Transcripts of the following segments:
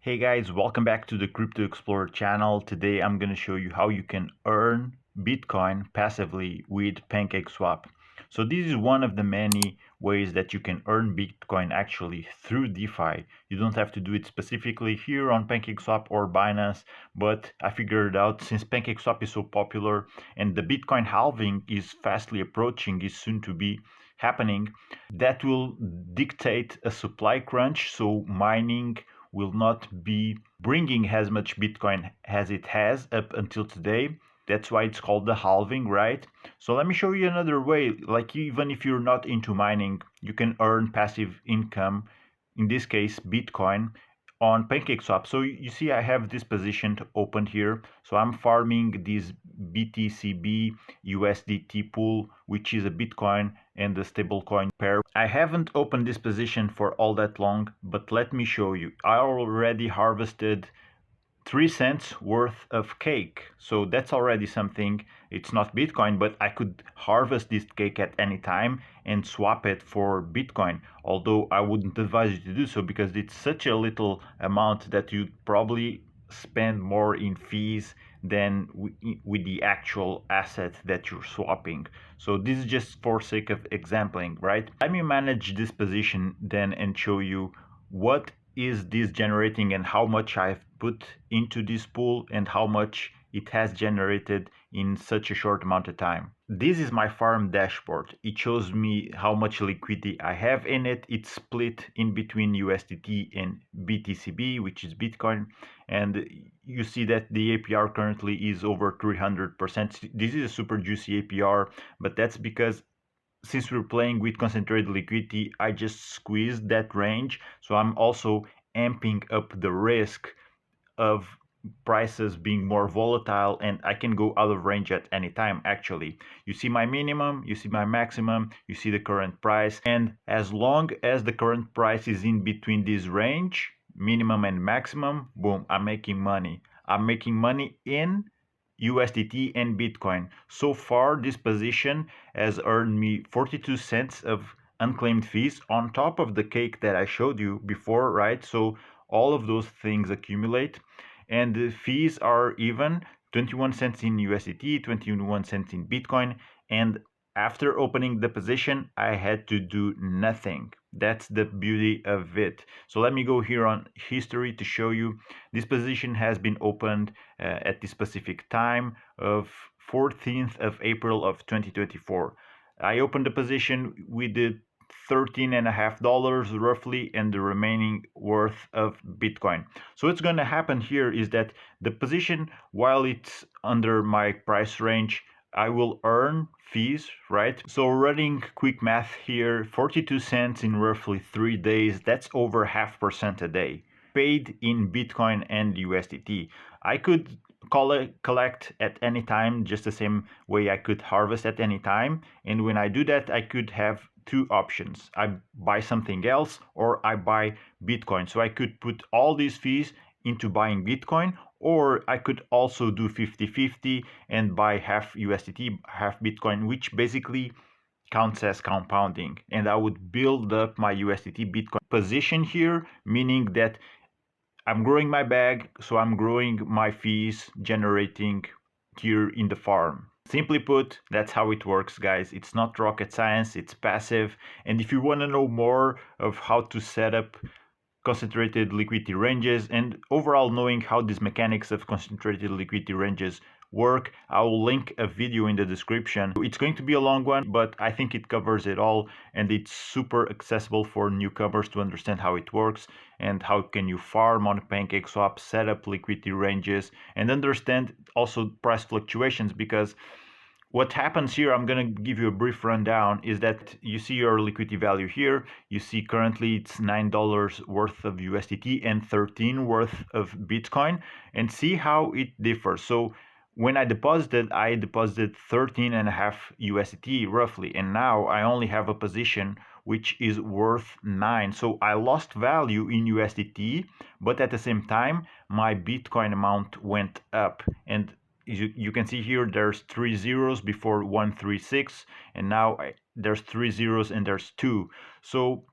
Hey guys, welcome back to the Crypto Explorer channel. Today I'm going to show you how you can earn Bitcoin passively with Pancakeswap. So this is one of the many ways that you can earn Bitcoin actually through DeFi. You don't have to do it specifically here on Pancakeswap or Binance, but I figured out since Pancakeswap is so popular and the Bitcoin halving is fastly approaching, is soon to be happening, that will dictate a supply crunch. So mining will not be bringing as much Bitcoin as it has up until today. That's why it's called the halving, right? So let me show you another way. Like even if you're not into mining, you can earn passive income, in this case Bitcoin, on Pancakeswap. So you see I have this position opened here. So I'm farming this BTCB USDT pool, which is a Bitcoin and the stablecoin pair. I haven't opened this position for all that long, but let me show you. I already harvested 3 cents worth of cake. So that's already something. It's not Bitcoin, but I could harvest this cake at any time and swap it for Bitcoin. Although I wouldn't advise you to do so because it's such a little amount that you'd probably spend more in fees than with the actual asset that you're swapping. So this is just for sake of exampling, right? Let me manage this position then and show you what is this generating and how much I've put into this pool and how much it has generated in such a short amount of time. This is my farm dashboard. It shows me how much liquidity I have in it. It's split in between USDT and BTCB, which is Bitcoin. And you see that the APR currently is over 300%. This is a super juicy APR, but that's because since we're playing with concentrated liquidity, I just squeezed that range. So I'm also amping up the risk of prices being more volatile, and I can go out of range at any time. Actually, you see my minimum, you see my maximum, you see the current price, and as long as the current price is in between this range, minimum and maximum, boom, I'm making money. I'm making money in USDT and Bitcoin. So far, this position has earned me 42 cents of unclaimed fees on top of the cake that I showed you before, right? So all of those things accumulate, and the fees are even 21 cents in USDT, 21 cents in Bitcoin, and after opening the position, I had to do nothing. That's the beauty of it. So let me go here on history to show you. This position has been opened at the specific time of 14th of April of 2024. I opened the position with the $13.50 roughly and the remaining worth of Bitcoin. So what's going to happen here is that the position, while it's under my price range, I will earn fees, right? So running quick math here, 42 cents in roughly 3 days, that's over 0.5% a day, paid in Bitcoin and USDT. I could collect at any time, just the same way I could harvest at any time. And when I do that, I could have two options. I buy something else or I buy Bitcoin. So I could put all these fees into buying Bitcoin, or I could also do 50-50 and buy half USDT, half Bitcoin, which basically counts as compounding. And I would build up my USDT Bitcoin position here, meaning that I'm growing my bag, so I'm growing my fees generating here in the farm. Simply put, that's how it works, guys. It's not rocket science, it's passive. And if you want to know more of how to set up concentrated liquidity ranges and overall knowing how these mechanics of concentrated liquidity ranges work, I will link a video in the description. It's going to be a long one, but I think it covers it all, and it's super accessible for newcomers to understand how it works and how can you farm on Pancakeswap, set up liquidity ranges, and understand also price fluctuations. Because what happens here, I'm going to give you a brief rundown, is that you see your liquidity value here. You see currently it's $9 worth of USDT and 13 worth of Bitcoin, and see how it differs. So when I deposited 13.5 USDT roughly, and now I only have a position which is worth 9. So I lost value in USDT, but at the same time, my Bitcoin amount went up. And you can see here there's 3 zeros before 136, and now there's 3 zeros and there's 2. So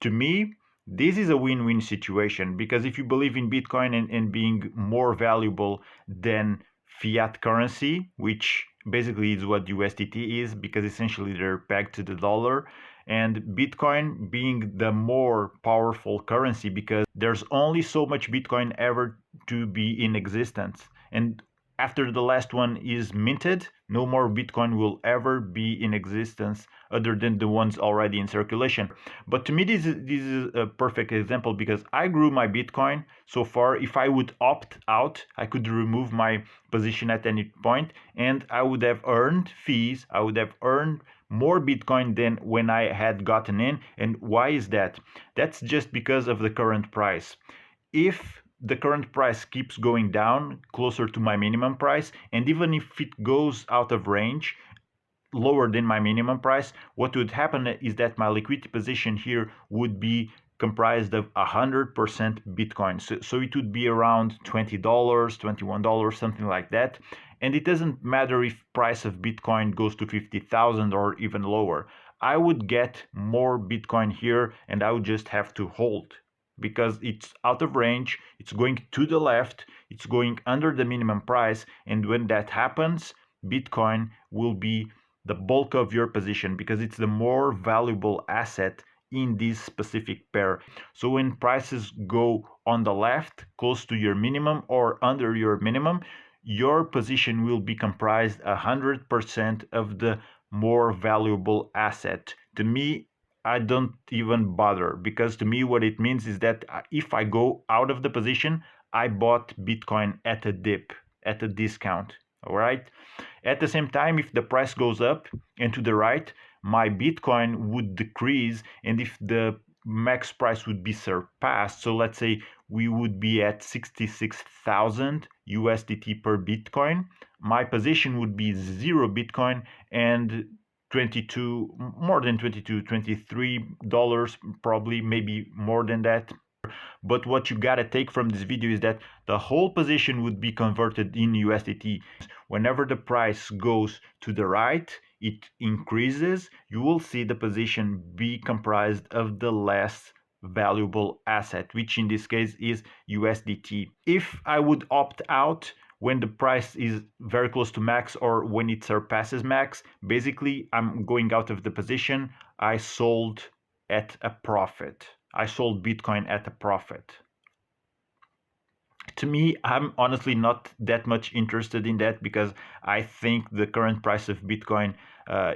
to me, This is a win-win situation, because if you believe in Bitcoin and being more valuable than fiat currency, which basically is what USDT is, because essentially they're pegged to the dollar, and Bitcoin being the more powerful currency because there's only so much Bitcoin ever to be in existence. And after the last one is minted, no more Bitcoin will ever be in existence other than the ones already in circulation. But to me, this is a perfect example, because I grew my Bitcoin so far. If I would opt out, I could remove my position at any point, and I would have earned fees. I would have earned more Bitcoin than when I had gotten in. And why is that? That's just because of the current price. If the current price keeps going down closer to my minimum price, and even if it goes out of range, lower than my minimum price, what would happen is that my liquidity position here would be comprised of 100% Bitcoin. So it would be around $20, $21, something like that. And it doesn't matter if price of Bitcoin goes to 50,000 or even lower. I would get more Bitcoin here, and I would just have to hold, because it's out of range, it's going to the left, it's going under the minimum price, and when that happens, Bitcoin will be the bulk of your position, because it's the more valuable asset in this specific pair. So when prices go on the left, close to your minimum or under your minimum, your position will be comprised 100% of the more valuable asset. To me, I don't even bother, because to me what it means is that if I go out of the position, I bought Bitcoin at a dip, at a discount. All right. At the same time, if the price goes up and to the right, my Bitcoin would decrease. And if the max price would be surpassed, so let's say we would be at 66,000 USDT per Bitcoin, my position would be 0 Bitcoin and 22, more than 22, $23, probably, maybe more than that. But what you gotta take from this video is that the whole position would be converted in USDT. Whenever the price goes to the right, it increases. You will see the position be comprised of the less valuable asset, which in this case is USDT. If I would opt out when the price is very close to max or when it surpasses max, basically I'm going out of the position. I sold at a profit. I sold Bitcoin at a profit. To me, I'm honestly not that much interested in that, because I think the current price of Bitcoin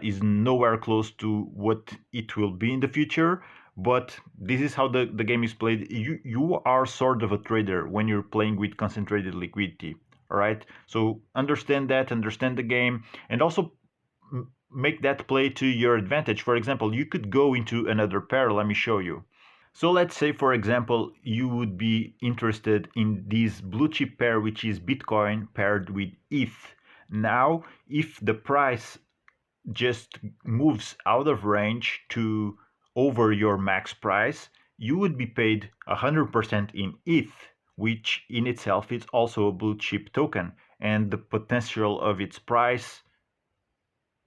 is nowhere close to what it will be in the future. But this is how the game is played. You are sort of a trader when you're playing with concentrated liquidity. All right. So understand that, understand the game, and also make that play to your advantage. For example, you could go into another pair. Let me show you. So let's say, for example, you would be interested in this blue chip pair, which is Bitcoin paired with ETH. Now, if the price just moves out of range to over your max price, you would be paid 100% in ETH, which in itself is also a blue chip token, and the potential of its price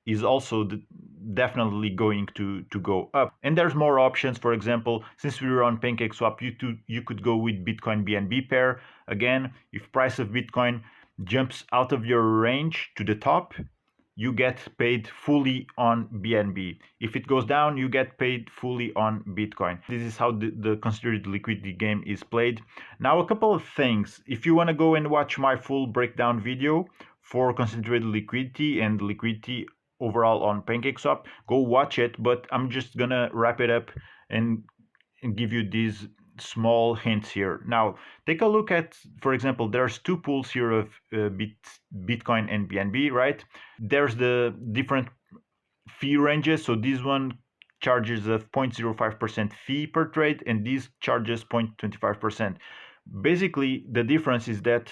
is also definitely going to go up. And there's more options. For example, since we were on Pancakeswap, you could go with Bitcoin BNB pair. Again, if price of Bitcoin jumps out of your range to the top, you get paid fully on BNB. If it goes down, you get paid fully on Bitcoin. This is how the considered liquidity game is played. Now, a couple of things. If you want to go and watch my full breakdown video for concentrated liquidity and liquidity overall on Pancakeswap, go watch it. But I'm just gonna wrap it up and give you these small hints here. Now, take a look at, for example, there's two pools here of Bitcoin and BNB, right? There's the different fee ranges. So this one charges a 0.05% fee per trade, and this charges 0.25%. Basically, the difference is that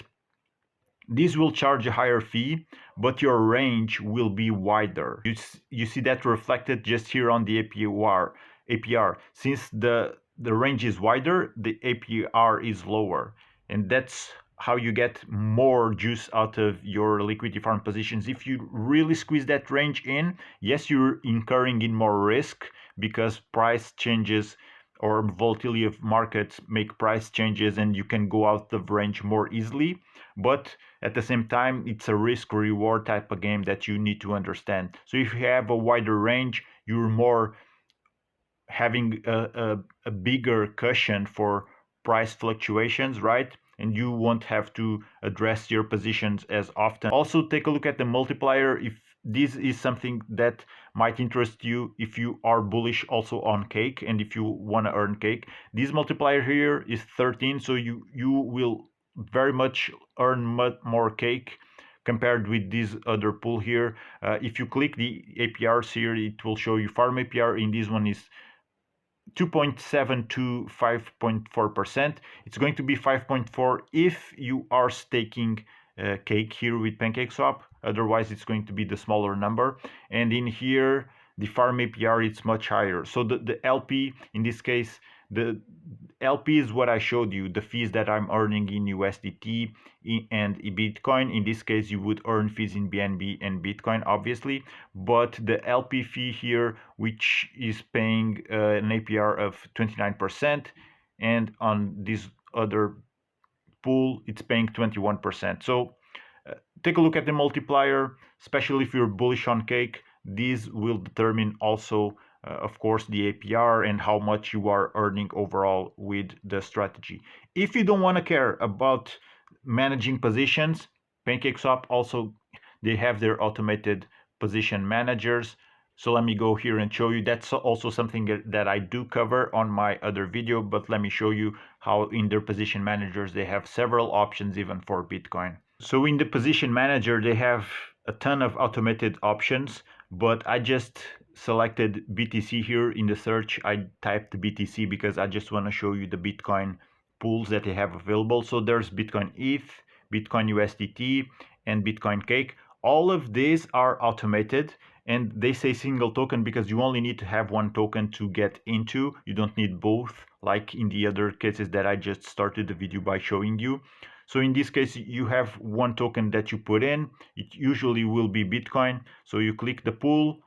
this will charge a higher fee, but your range will be wider. You see that reflected just here on the APR. Since the range is wider, the APR is lower. And that's how you get more juice out of your liquidity farm positions. If you really squeeze that range in, yes, you're incurring in more risk because price changes or volatility of markets make price changes and you can go out of range more easily. But at the same time, it's a risk reward type of game that you need to understand. So if you have a wider range, you're more having a bigger cushion for price fluctuations, right? And you won't have to address your positions as often. Also, take a look at the multiplier. If this is something that might interest you, if you are bullish also on cake and if you want to earn cake, this multiplier here is 13, so you will very much earn much more cake compared with this other pool here. If you click the APRs here, it will show you farm APR. In this one is 2.7 to 5.4%. It's going to be 5.4 if you are staking cake here with Pancakeswap. Otherwise, it's going to be the smaller number. And in here, the farm APR it's much higher. So the LP, in this case, the LP is what I showed you, the fees that I'm earning in USDT and Bitcoin. In this case, you would earn fees in BNB and Bitcoin, obviously. But the LP fee here, which is paying an APR of 29%, and on this other pool, it's paying 21%. So take a look at the multiplier, especially if you're bullish on cake. This will determine also, of course, the APR and how much you are earning overall with the strategy. If you don't want to care about managing positions, Pancakeswap also, they have their automated position managers. So let me go here and show you. That's also something that I do cover on my other video, but let me show you how in their position managers, they have several options even for Bitcoin. So in the position manager, they have a ton of automated options, but I just selected BTC here in the search. I typed BTC because I just want to show you the Bitcoin pools that they have available. So there's Bitcoin ETH, Bitcoin USDT, and Bitcoin Cake. All of these are automated, and they say single token because you only need to have one token to get into. You don't need both, like in the other cases that I just started the video by showing you. So in this case, you have one token that you put in. It usually will be Bitcoin. So you click the pool,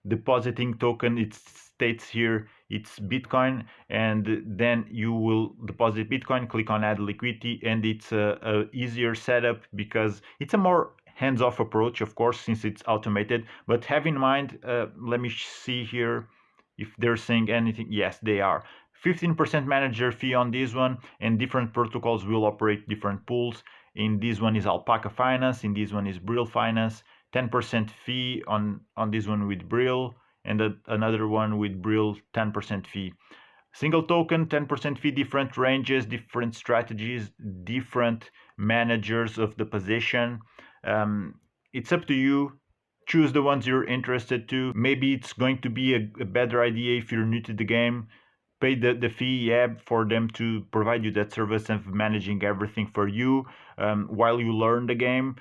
depositing token, it states here it's Bitcoin, and then you will deposit Bitcoin, click on add liquidity, and it's a easier setup because it's a more hands-off approach, of course, since it's automated. But have in mind, let me see here if they're saying anything. Yes, they are. 15% manager fee on this one, and different protocols will operate different pools. In this one is Alpaca Finance, in this one is Brill Finance. 10% fee on this one with Brill, and another one with Brill, 10% fee. Single token, 10% fee, different ranges, different strategies, different managers of the position. It's up to you. Choose the ones you're interested to. Maybe it's going to be a better idea if you're new to the game. Pay the fee, yeah, for them to provide you that service of managing everything for you while you learn the game.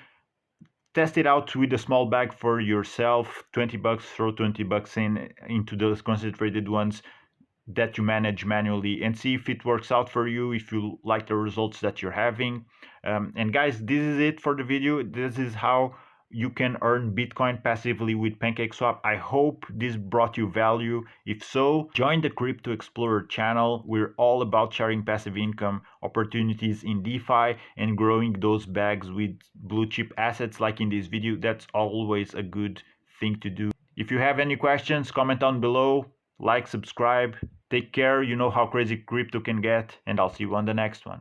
Test it out with a small bag for yourself. 20 bucks, throw 20 bucks into those concentrated ones that you manage manually and see if it works out for you, if you like the results that you're having. And guys, this is it for the video. This is how you can earn Bitcoin passively with Pancakeswap. I hope this brought you value. If so, join the Crypto Explorer channel. We're all about sharing passive income opportunities in DeFi and growing those bags with blue chip assets like in this video. That's always a good thing to do. If you have any questions, comment down below. Like, subscribe. Take care. You know how crazy crypto can get, and I'll see you on the next one.